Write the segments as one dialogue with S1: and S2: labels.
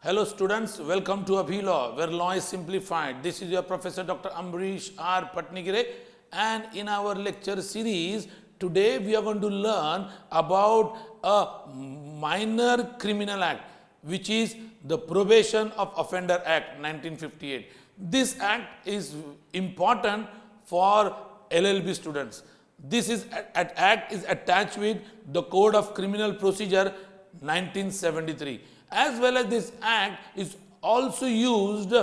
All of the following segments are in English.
S1: Hello students, welcome to Abhi Law, where law is simplified. This is your Professor Dr. Ambrish R. Patnigire, and in our lecture series, today we are going to learn about a minor criminal act, which is the Probation of Offender Act 1958. This act is important for LLB students. This act is attached with the Code of Criminal Procedure 1973. As well as this act is also used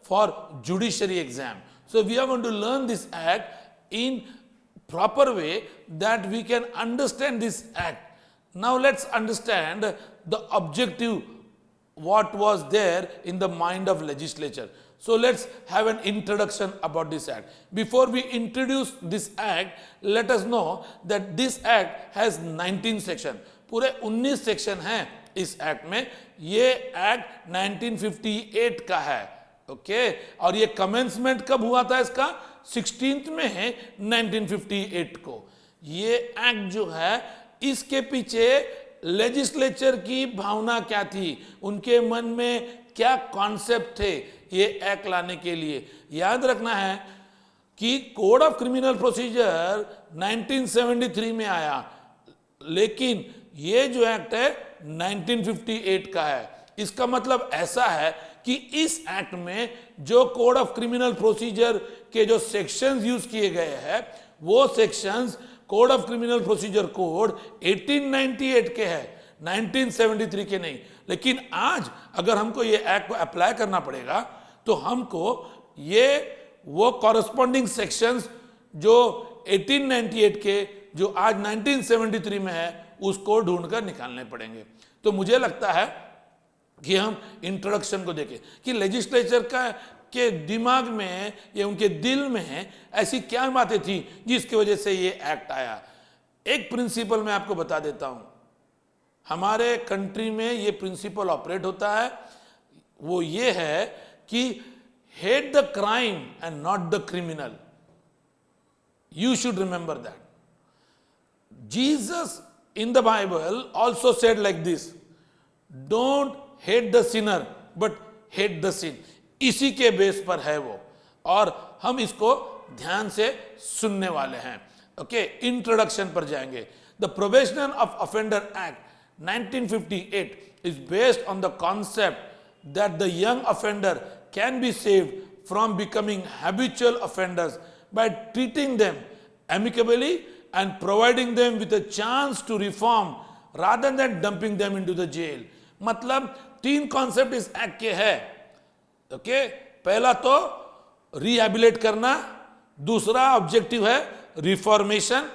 S1: for judiciary exam. So we are going to learn this act in proper way that we can understand this act. Now let's understand the objective, what was there in the mind of legislature. So let's have an introduction about this act. Before we introduce this act, let us know that this act has 19 section, पूरे 19 section हैं इस act में. ये act 1958 का है, okay. और ये commencement कब हुआ था इसका? 16th में है 1958 को. ये एक्ट जो है, इसके पीछे लेजिस्लेचर की भावना क्या थी, उनके मन में क्या कॉन्सेप्ट थे ये एक्ट लाने के लिए. याद रखना है कि कोड ऑफ क्रिमिनल प्रोसीजर 1973 में आया, लेकिन ये जो एक्ट है 1958 का है. इसका मतलब ऐसा है कि इस एक्ट में जो कोड ऑफ क्रिमिनल प्रोसीजर के जो सेक्शंस यूज किए गए हैं, वो sections code of criminal procedure code 1898 के हैं, 1973 के नहीं. लेकिन आज अगर हमको ये एक्ट को अप्लाई करना पड़ेगा तो हमको ये वो कॉरेस्पॉन्डिंग सेक्शंस जो 1898 के जो आज 1973 में है उसको ढूंढकर निकालने पड़ेंगे. तो मुझे लगता है कि हम इंट्रोडक्शन को देखें कि लेजिस्लेचर का के दिमाग में या उनके दिल में ऐसी क्या बातें थी जिसकी वजह से ये एक्ट आया. एक प्रिंसिपल मैं आपको बता देता हूं, हमारे कंट्री में ये प्रिंसिपल ऑपरेट होता है. वो ये है कि hate the crime and not the criminal. You should remember that. Jesus in the Bible also said like this, don't hate the sinner but hate the sin. इसी के बेस पर है वो, और हम इसको ध्यान से सुनने वाले हैं. ओके, इंट्रोडक्शन पर जाएंगे. The Probation of Offender Act 1958 is based on the concept that the young offender can be saved from becoming habitual offenders by treating them amicably and providing them with a chance to reform rather than dumping them into the jail. मतलब तीन concept इस act के है. Okay, पहला तो रिहैबिलिट करना, दूसरा objective है रिफॉर्मेशन,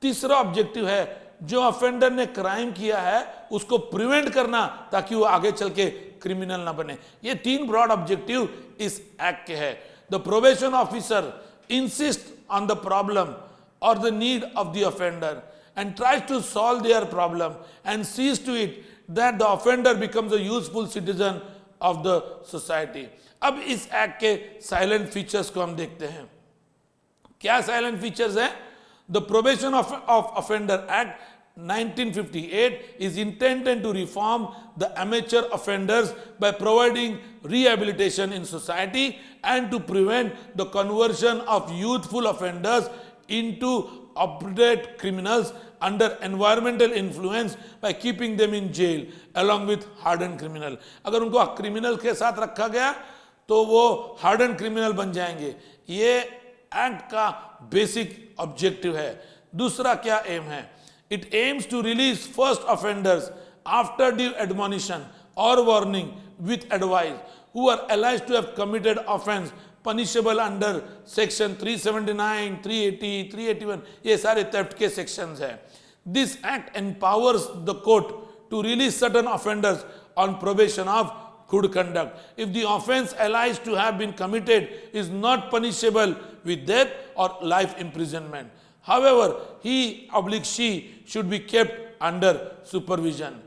S1: तीसरा ऑब्जेक्टिव है जो ऑफेंडर ने क्राइम किया है उसको प्रिवेंट करना ताकि वो आगे चल के क्रिमिनल ना बने. ये तीन ब्रॉड ऑब्जेक्टिव इस एक्ट के है. The probation officer insist on the problem or the need of the offender and tries to solve their problem and sees to it that the offender becomes a useful citizen of the society. अब इस act के salient features को हम देखते हैं. क्या salient features हैं? The Probation of Offender Act 1958 is intended to reform the amateur offenders by providing rehabilitation in society and to prevent the conversion of youthful offenders into obdurate criminals under environmental influence by keeping them in jail along with hardened criminal. अगर उनको criminal के साथ रखा गया तो वो hardened criminal बन जाएंगे. ये एक्ट का बेसिक ऑब्जेक्टिव है. दूसरा क्या एम है? It aims to release first offenders after due admonition or warning with advice who are alleged to have committed offense punishable under section 379, 380, 381. ये सारे theft के sections हैं. This act empowers the court to release certain offenders on probation of good conduct if the offense alleged to have been committed is not punishable with death or life imprisonment. However, he/she should be kept under supervision.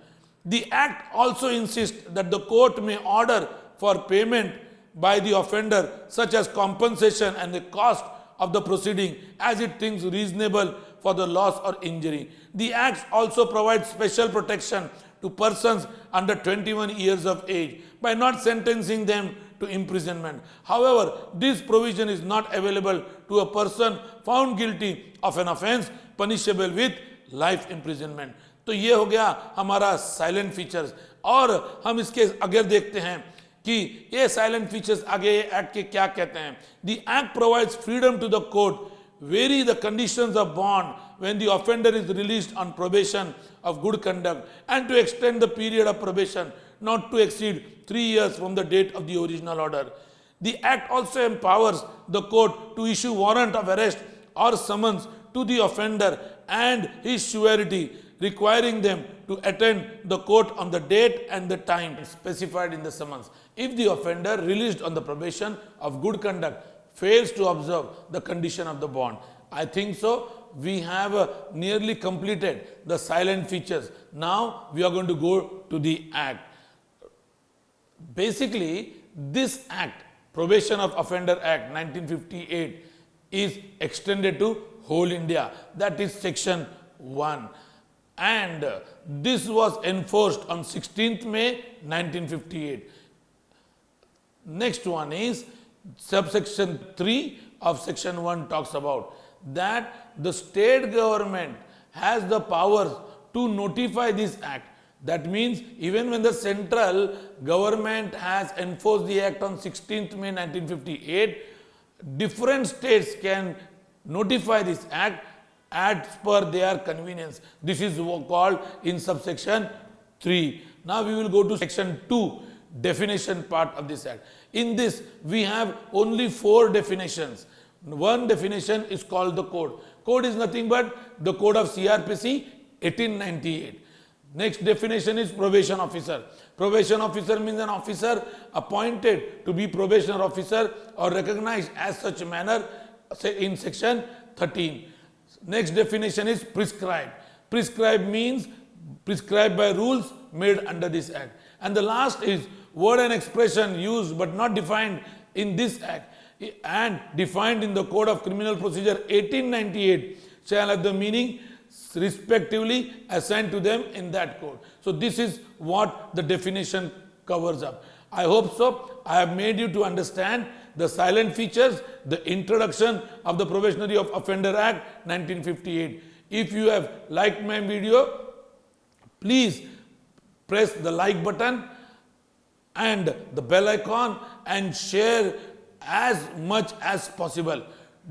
S1: The act also insists that the court may order for payment by the offender such as compensation and the cost of the proceeding as it thinks reasonable for the loss or injury. The Act also provides special protection to persons under 21 years of age by not sentencing them to imprisonment. However, this provision is not available to a person found guilty of an offence punishable with life imprisonment. तो ये हो गया हमारा salient features. और हम इसके अगर देखते हैं कि ये साइलेंट फीचर्स आगे एक्ट के क्या कहते हैं। The act provides freedom to the court vary the conditions of bond when the offender is released on probation of good conduct and to extend the period of probation not to exceed 3 years from the date of the original order. The act also empowers the court to issue warrant of arrest or summons to the offender and his surety, requiring them to attend the court on the date and the time specified in the summons. If the offender released on the probation of good conduct fails to observe the condition of the bond. I think so. We have nearly completed the silent features. Now we are going to go to the act. Basically, this act, Probation of Offender Act 1958, is extended to whole India. That is section 1. And this was enforced on 16th May 1958. Next one is subsection 3 of section 1 talks about that the state government has the powers to notify this act. That means even when the central government has enforced the act on 16th May 1958, different states can notify this act as per their convenience. This is called in subsection 3. Now we will go to section 2, definition part of this act. In this, we have only 4 definitions. One definition is called the code. Code is nothing but the code of CRPC 1898. Next definition is probation officer. Probation officer means an officer appointed to be probation officer or recognized as such manner in section 13. Next definition is prescribed. Prescribed means prescribed by rules made under this act. And the last is word and expression used but not defined in this act and defined in the Code of Criminal Procedure 1898 shall have the meaning respectively assigned to them in that code. So this is what the definition covers up. I hope so. I have made you to understand the silent features, the introduction of the Probationary of Offender Act 1958. If you have liked my video, please press the like button and the bell icon and share as much as possible.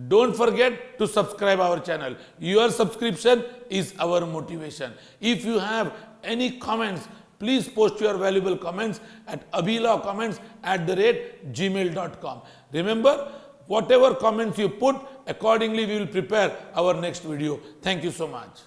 S1: Don't forget to subscribe our channel. Your subscription is our motivation. If you have any comments, please post your valuable comments at abhilawcomments@gmail.com. Remember, whatever comments you put, accordingly we will prepare our next video. Thank you so much.